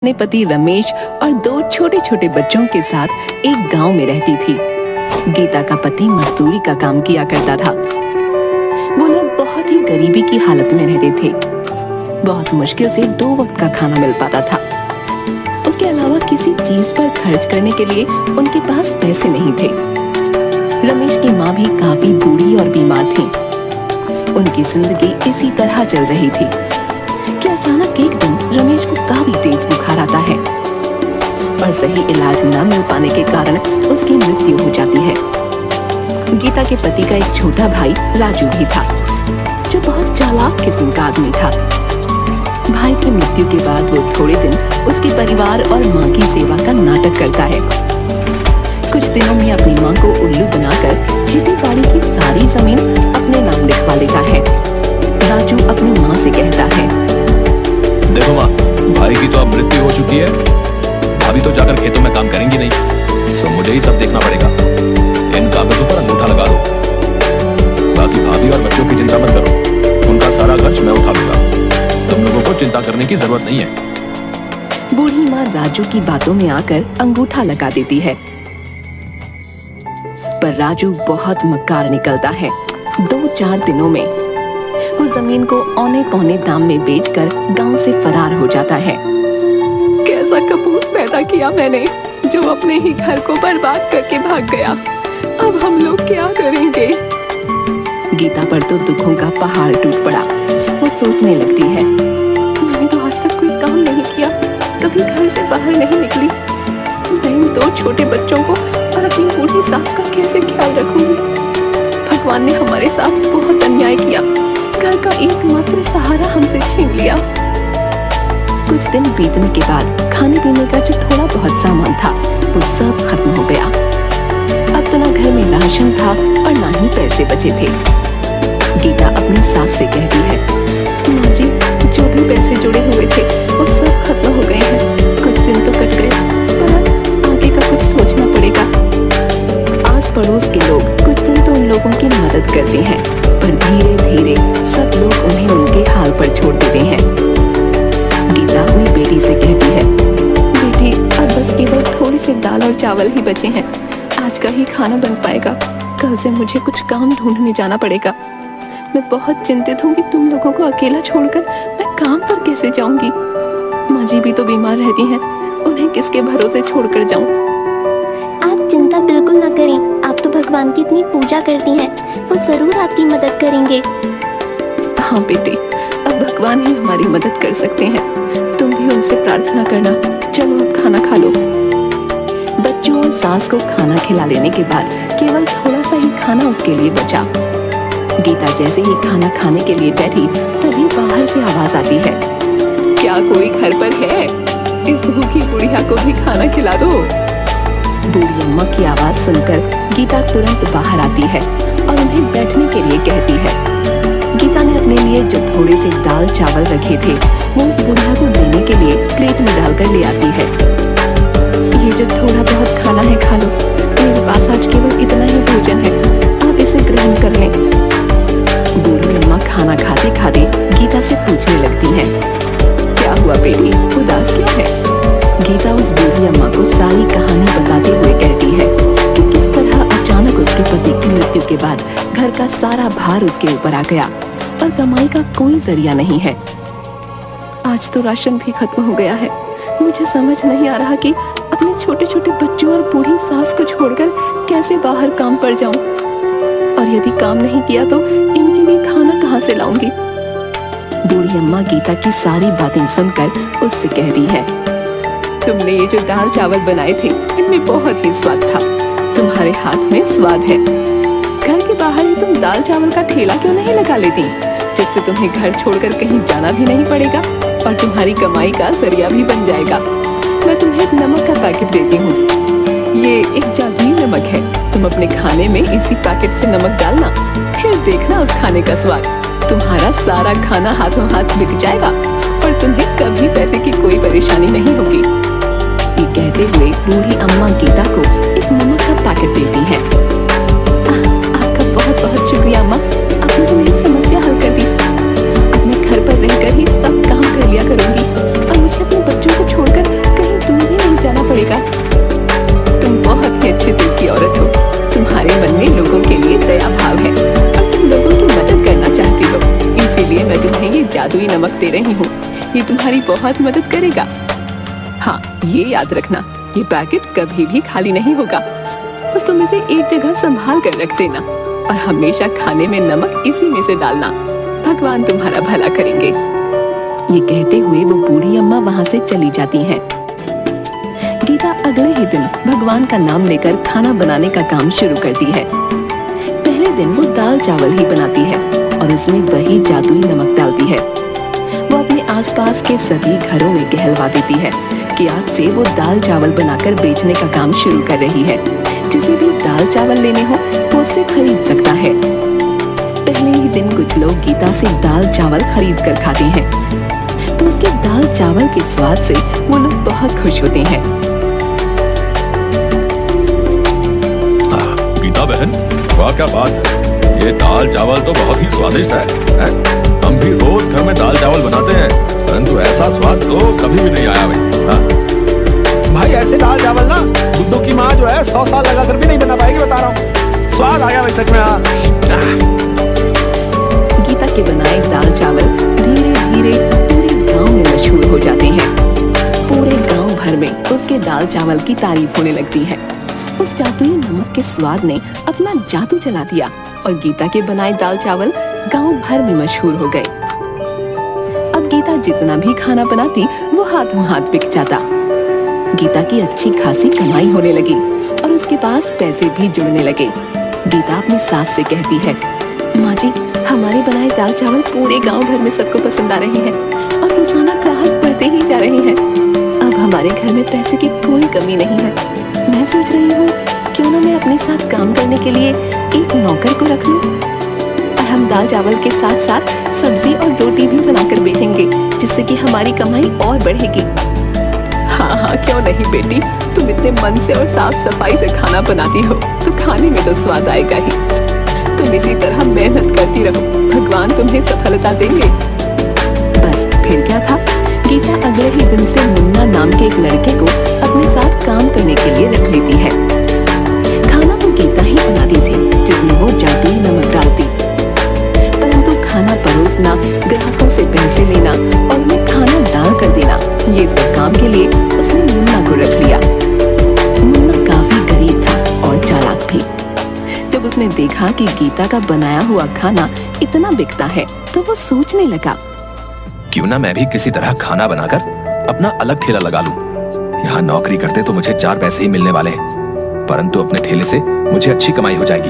अपने पति रमेश और दो छोटे छोटे बच्चों के साथ एक गांव में रहती थी। गीता का पति मजदूरी का काम किया करता था। वो लोग बहुत ही गरीबी की हालत में रहते थे। बहुत मुश्किल से 2 वक्त का खाना मिल पाता था। उसके अलावा किसी चीज पर खर्च करने के लिए उनके पास पैसे नहीं थे। रमेश की माँ भी काफी बूढ़ी और बीमार थी। उनकी जिंदगी इसी तरह चल रही थी कि अचानक एक दिन रमेश को काफी तेज बुखार आता है और सही इलाज न मिल पाने के कारण उसकी मृत्यु हो जाती है। गीता के पति का एक छोटा भाई राजू भी था, जो बहुत चालाक किस्म का आदमी था। भाई की मृत्यु के बाद वो थोड़े दिन उसके परिवार और माँ की सेवा का नाटक करता है। कुछ दिनों में अपनी माँ को उल्लू बनाकर खेती बाड़ी की सारी जमीन अपने नाम लिखवा लेता है। राजू अपनी माँ से कहता है, देखो माँ, भाई की तो अब मृत्यु हो चुकी है। भाभी तो जाकर खेतों में काम करेंगी नहीं, तो मुझे ही सब देखना पड़ेगा। इन कागजों पर अंगूठा लगा दो। बाकी भाभी और बच्चों की चिंता मत करो, उनका सारा खर्च मैं उठा लूंगा। तुम लोगों को चिंता करने की जरूरत नहीं है। बूढ़ी माँ राजू की बातों में आकर अंगूठा लगा देती है, पर राजू बहुत मक्कार निकलता है। 2-4 दिनों में वो जमीन को औने पौने दाम में बेचकर गांव से फरार हो जाता है। कैसा कपूत पैदा किया मैंने, जो अपने ही घर को बर्बाद करके भाग गया। अब हम लोग क्या करेंगे? गीता पर तो दुखों का पहाड़ टूट पड़ा। वो सोचने लगती है, मैंने तो आज तक कोई काम नहीं किया, कभी घर से बाहर नहीं निकली। मैं इन 2 छोटे बच्चों को और अपनी बूढ़ी सास का कैसे ख्याल रखूंगी? भगवान ने हमारे साथ बहुत अन्याय किया। घर का एकमात्र सहारा हमसे छीन लिया। कुछ दिन बीतने के बाद खाने पीने का जो थोड़ा बहुत सामान था वो सब खत्म हो गया। अब तो ना घर में राशन था और ना ही पैसे बचे थे। गीता अपनी सास से कहती है, माँ जी, जो भी पैसे जुड़े हुए थे वो सब खत्म हो गए हैं। कुछ दिन तो कट गए, पर अब आगे का कुछ सोचना पड़ेगा। आस पड़ोस के लोग कुछ दिन तो उन लोगों की मदद करते हैं, पर धीरे धीरे सब लोग उन्हें उनके हाल पर छोड़ देते हैं। गीता अपनी बेटी से कहती है, बेटी, अब बस केवल थोड़ी सी दाल और चावल ही बचे हैं। आज का ही खाना बन पाएगा। कल से मुझे कुछ काम ढूंढने जाना पड़ेगा। मैं बहुत चिंतित हूँ कि तुम लोगों को अकेला छोड़कर मैं काम पर कैसे जाऊंगी। माँ जी भी तो बीमार रहती हैं, उन्हें किसके भरोसे छोड़कर जाऊं? आप चिंता बिल्कुल न करें। आप तो भगवान की इतनी पूजा करती हैं, वो जरूर आपकी मदद करेंगे। हाँ बेटी, अब भगवान ही हमारी मदद कर सकते हैं। तुम भी उनसे प्रार्थना करना। चलो अब खाना खा लो। बच्चों और सास को खाना खिला लेने के बाद केवल थोड़ा सा ही खाना उसके लिए बचा। गीता जैसे ही खाना खाने के लिए बैठी, तभी बाहर से आवाज आती है, क्या कोई घर पर है? इस भूखी बुढ़िया को भी खाना खिला दो। बूढ़ी अम्मा की आवाज सुनकर गीता तुरंत बाहर आती है और उन्हें बैठने के लिए कहती है। गीता ने अपने लिए जो थोड़े से दाल चावल रखे थे वो उस बुढ़िया को देने के लिए प्लेट में डालकर ले आती है। ये जो थोड़ा बहुत खाना है खा लो, मेरे पास आज केवल इतना ही भोजन है, आप इसे ग्रहण कर लें। बूढ़ी अम्मा खाना खाते खाते गीता से पूछने लगती है, क्या हुआ बेटी, उदास क्यों है? गीता उस बूढ़ी अम्मा को सारी कहानी बताते हुए कहती है कि किस तरह अचानक उसके पति की मृत्यु के बाद घर का सारा भार उसके ऊपर आ गया और कमाई का कोई जरिया नहीं है। आज तो राशन भी खत्म हो गया है। मुझे समझ नहीं आ रहा कि अपने छोटे छोटे बच्चों और बूढ़ी सास को छोड़कर कैसे बाहर काम पर जाऊं, और यदि काम नहीं किया तो इनके लिए खाना कहां से लाऊंगी? बूढ़ी अम्मा गीता की सारी बातें सुनकर उससे कहती है, तुमने ये जो दाल चावल बनाए थे इनमें बहुत ही स्वाद था। तुम्हारे हाथ में स्वाद है। घर के बाहर ही तुम दाल चावल का ठेला क्यों नहीं लगा लेती, जिससे तुम्हें घर छोड़कर कहीं जाना भी नहीं पड़ेगा और तुम्हारी कमाई का जरिया भी बन जाएगा। मैं तुम्हें एक नमक का पैकेट देती हूँ। ये एक जादुई नमक है। तुम अपने खाने में इसी पैकेट से नमक डालना, फिर देखना उस खाने का स्वाद। तुम्हारा सारा खाना हाथों हाथ बिक जाएगा और तुम्हें कभी पैसे की कोई परेशानी नहीं होगी। ये कहते हुए बूढ़ी अम्मा गीता को एक नमक का पैकेट देती है। आपका बहुत बहुत शुक्रिया अम्मा, आपने तो मेरी समस्या हल कर दी। अब मैं घर पर रहकर ही सब काम कर लिया करूंगी और मुझे अपने बच्चों को छोड़कर जादुई नमक दे रही हूँ, ये तुम्हारी बहुत मदद करेगा। हाँ, ये याद रखना, ये पैकेट कभी भी खाली नहीं होगा। बस तुम इसे एक जगह संभाल कर रख देना और हमेशा खाने में नमक इसी में से डालना। भगवान तुम्हारा भला करेंगे। ये कहते हुए वो बूढ़ी अम्मा वहाँ से चली जाती हैं। गीता अगले ही दिन भगवान का नाम लेकर खाना बनाने का काम शुरू करती है। पहले दिन वो दाल चावल ही बनाती है और उसमें वही जादुई नमक डालती है। वो अपने आसपास के सभी घरों में कहलवा देती है कि आज से वो दाल चावल बनाकर बेचने का काम शुरू कर रही है। जिसे भी दाल चावल लेने हो वो उससे खरीद सकता है। पहले ही दिन कुछ लोग गीता से दाल चावल खरीद कर खाते हैं, तो उसके दाल चावल के स्वाद से वो लोग बहुत खुश होते हैं। गीता बहन, वाह क्या बात है, ये दाल चावल तो बहुत ही स्वादिष्ट है? हम भी रोज घर में दाल चावल बनाते हैं, परंतु ऐसा स्वाद तो कभी भी नहीं आया भाई। ऐसे दाल चावल ना गुड्डू की माँ जो है 100 साल लगा कर भी नहीं बना पाएगी, बता रहा हूँ। स्वाद आ गया भाई सच में। गीता के बनाए दाल चावल धीरे धीरे पूरे गांव में मशहूर हो जाते हैं। पूरे गांव भर में उसके दाल चावल की तारीफ होने लगती है। उस जादुई नमक के स्वाद ने अपना जादू चला दिया और गीता के बनाए दाल चावल गांव भर में मशहूर हो गए। अब गीता जितना भी खाना बनाती वो हाथों हाथ बिक जाता। गीता की अच्छी खासी कमाई होने लगी और उसके पास पैसे भी जुड़ने लगे। गीता अपनी सास से कहती है, माँ जी, हमारे बनाए दाल चावल पूरे गांव भर में सबको पसंद आ रहे हैं और रोजाना ग्राहक बढ़ते ही जा रहे हैं। अब हमारे घर में पैसे की कोई कमी नहीं है। मैं सोच रही हूँ क्यों ना मैं अपने साथ काम करने के लिए एक नौकर को रख लूं और हम दाल चावल के साथ साथ सब्जी और रोटी भी बनाकर बेचेंगे, जिससे कि हमारी कमाई और बढ़ेगी। हाँ हाँ, क्यों नहीं बेटी, तुम इतने मन से और साफ सफाई से खाना बनाती हो तो खाने में तो स्वाद आएगा ही। तुम इसी तरह मेहनत करती रहो, भगवान तुम्हें सफलता देंगे। बस फिर क्या था, गीता अगले ही दिन से मुन्ना नाम के एक लड़के को अपने साथ काम करने के लिए रख लेती है। खाना तो गीता ही बनाती थी, जिसमें वो जादुई नमक डालती, परंतु खाना परोसना, ग्राहकों से पैसे लेना और उन्हें खाना दान कर देना, ये सब काम के लिए उसने मुन्ना को रख लिया। मुन्ना काफी गरीब था और चालाक भी। जब उसने देखा कि गीता का बनाया हुआ खाना इतना बिकता है तो वो सोचने लगा, क्यों ना मैं भी किसी तरह खाना बनाकर अपना अलग ठेला लगा लूं। यहाँ नौकरी करते तो मुझे 4 पैसे ही मिलने वाले हैं, परंतु अपने ठेले से मुझे अच्छी कमाई हो जाएगी।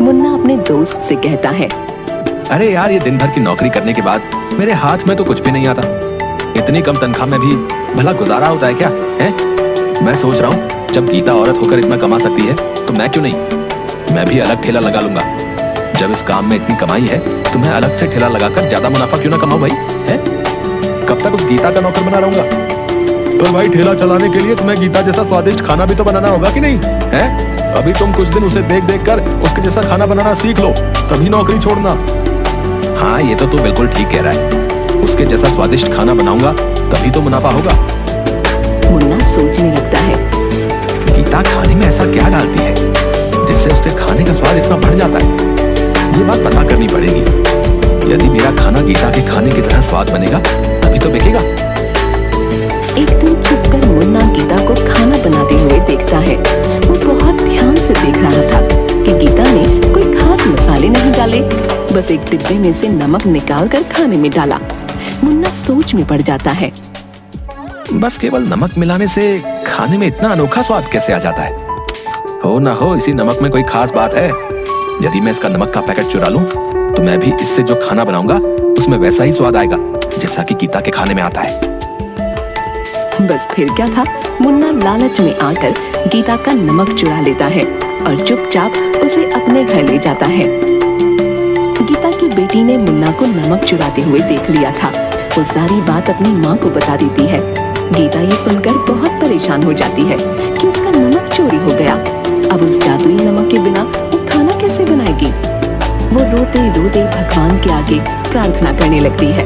मुन्ना अपने दोस्त से कहता है, अरे यार, ये दिन भर की नौकरी करने के बाद मेरे हाथ में तो कुछ भी नहीं आता। इतनी कम तनख्वाह में भी भला गुजारा होता है क्या? है? मैं सोच रहा हूँ जब गीता औरत होकर इतना कमा सकती है तो मैं क्यों नहीं, मैं भी अलग ठेला लगा लूंगा। जब इस काम में इतनी कमाई है तो मैं अलग से ठेला लगाकर ज्यादा मुनाफा क्यों ना कमाऊं भाई? है? कब तक उस गीता का नौकर बना रहूंगा? तो भाई ठेला चलाने के लिए तुम्हें गीता जैसा स्वादिष्ट खाना भी तो बनाना होगा कि नहीं है? अभी तुम कुछ दिन उसे देख देख कर उसके जैसा खाना बनाना सीख लो, तभी नौकरी छोड़ना। हाँ, ये तो तू बिल्कुल ठीक कह रहा है। उसके जैसा स्वादिष्ट खाना बनाऊंगा तभी तो मुनाफा होगा। मुन्ना सोचने लगता है, गीता खाने में ऐसा क्या डालती है जिससे उसके खाने का स्वाद इतना बढ़ जाता है? ये बात पता करनी पड़ेगी। यदि मेरा खाना गीता के खाने की तरह स्वाद बनेगा तभी तो बिकेगा। एक दिन छुपकर मुन्ना गीता को खाना बनाते हुए देखता है। वो बहुत ध्यान से देख रहा था कि गीता ने कोई खास मसाले नहीं डाले, बस एक डिब्बे में से नमक निकाल कर खाने में डाला। मुन्ना सोच में पड़ जाता है, बस केवल नमक मिलाने से खाने में इतना अनोखा स्वाद कैसे आ जाता है? हो ना हो इसी नमक में कोई खास बात है। यदि मैं इसका नमक का पैकेट चुरा लूं तो मैं भी इससे जो खाना बनाऊंगा उसमें वैसा ही स्वाद आएगा जैसा कि गीता के खाने में आता है। बस फिर क्या था, मुन्ना लालच में आकर गीता का नमक चुरा लेता है और चुपचाप उसे अपने घर ले जाता है। गीता की बेटी ने मुन्ना को नमक चुराते हुए देख लिया था। वो सारी बात अपनी माँ को बता देती है। गीता ये सुनकर बहुत परेशान हो जाती है कि उसका नमक चोरी हो गया। अब उस जादुई नमक के बिना वो खाना कैसे बनाएगी? वो रोते रोते भगवान के आगे प्रार्थना करने लगती है,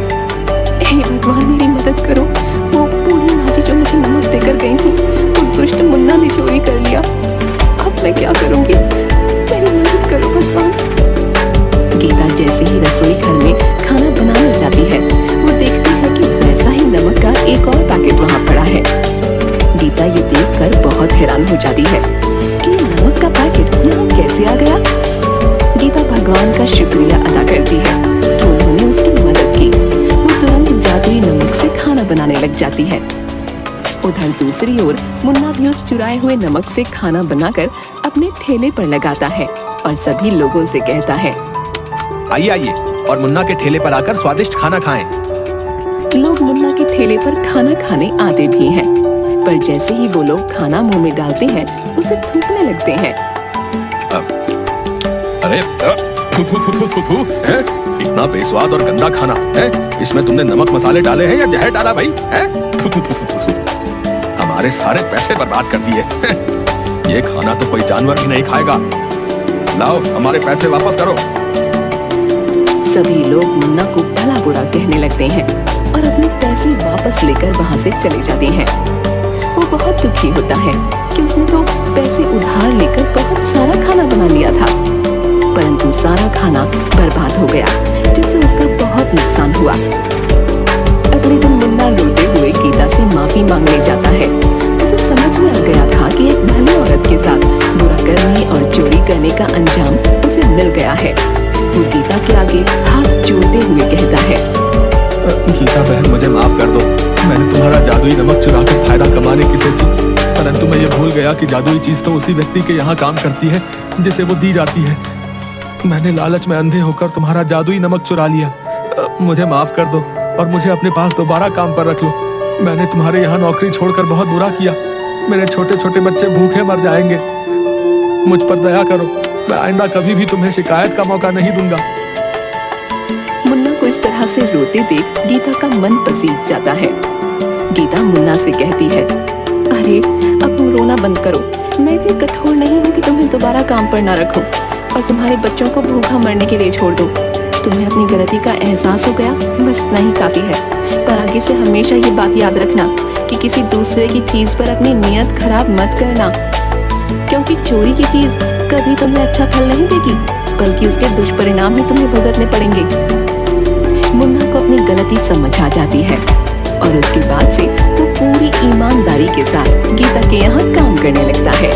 हे भगवान, मेरी मदद करो। वो बूढ़ी माँ जी जो मुझे नमक देकर गई थी, वो दुष्ट मुन्ना ने चोरी कर लिया। अब मैं क्या करूंगी? मेरी मदद करो भगवान। गीता जैसे ही रसोई घर में खाना बनाने जाती का शुक्रिया अदा करती है कि उन्होंने उसकी मदद की। वो तुरंत जादुई नमक से खाना बनाने लग जाती है। उधर दूसरी ओर मुन्ना भी उस चुराए हुए नमक से खाना बनाकर अपने ठेले पर लगाता है और सभी लोगों से कहता है, आइए आइए और मुन्ना के ठेले पर आकर स्वादिष्ट खाना खाएं। लोग मुन्ना के ठेले पर खाना खाने आते भी हैं, पर जैसे ही वो लोग खाना मुंह में डालते हैं उसे थूकने लगते हैं। अरे थू थू थू थू थू थू, हैं? इतना बेस्वाद और गंदा खाना है, इसमें तुमने नमक मसाले डाले हैं या जहर डाला भाई? हैं? थू थू थू थू थू थू। हमारे सारे पैसे बर्बाद कर दिए हैं। ये खाना तो कोई जानवर भी नहीं खाएगा। लाओ हमारे पैसे वापस करो। सभी लोग मुन्ना को भला बुरा कहने लगते हैं और अपने पैसे वापस लेकर वहाँ से चले जाते हैं। वो बहुत दुखी होता है कि उसने तो पैसे उधार लेकर बहुत सारा खाना बना लिया था, परंतु सारा खाना बर्बाद हो गया, जिससे उसका बहुत नुकसान हुआ। अगले दिन मुन्ना रोते हुए गीता से माफी मांगने जाता है। उसे समझ में आ गया था कि एक भली औरत के साथ बुरा करने और चोरी करने का अंजाम उसे मिल गया है। वो गीता के आगे हाथ जोड़ते हुए कहता है, गीता बहन, मुझे माफ कर दो। मैंने तुम्हारा जादुई नमक चुरा कर फायदा कमाने की सोची, परंतु मैं ये भूल गया कि जादुई चीज तो उसी व्यक्ति के यहाँ काम करती है जिसे वो दी जाती है। मैंने लालच में अंधे होकर तुम्हारा जादुई नमक चुरा लिया। मुझे माफ कर दो और मुझे अपने पास दोबारा काम पर रख लो। मैंने तुम्हारे यहाँ नौकरी छोड़कर बहुत बुरा किया। मेरे छोटे छोटे बच्चे भूखे मर जाएंगे। मुझ पर दया करो। मैं आइंदा कभी भी तुम्हें शिकायत का मौका नहीं दूंगा। मुन्ना को इस तरह से रोते देख गीता का मन पसीज जाता है। गीता मुन्ना से कहती है, अरे अब तुम रोना बंद करो। मैं इतनी कठोर नहीं हूँ कि तुम्हें दोबारा काम पर ना रखूं और तुम्हारे बच्चों को भूखा मरने के लिए छोड़ दूं। तुम्हें अपनी गलती का एहसास हो गया, बस इतना ही काफी है। पर आगे से हमेशा ये बात याद रखना कि किसी दूसरे की चीज पर अपनी नीयत खराब मत करना, क्योंकि चोरी की चीज कभी तुम्हें अच्छा फल नहीं देगी, बल्कि उसके दुष्परिणाम ही तुम्हें भुगतने पड़ेंगे। मुन्ना को अपनी गलती समझ आ जाती है और उसके बाद से वो पूरी ईमानदारी के साथ गीता के यहाँ काम करने लगता है।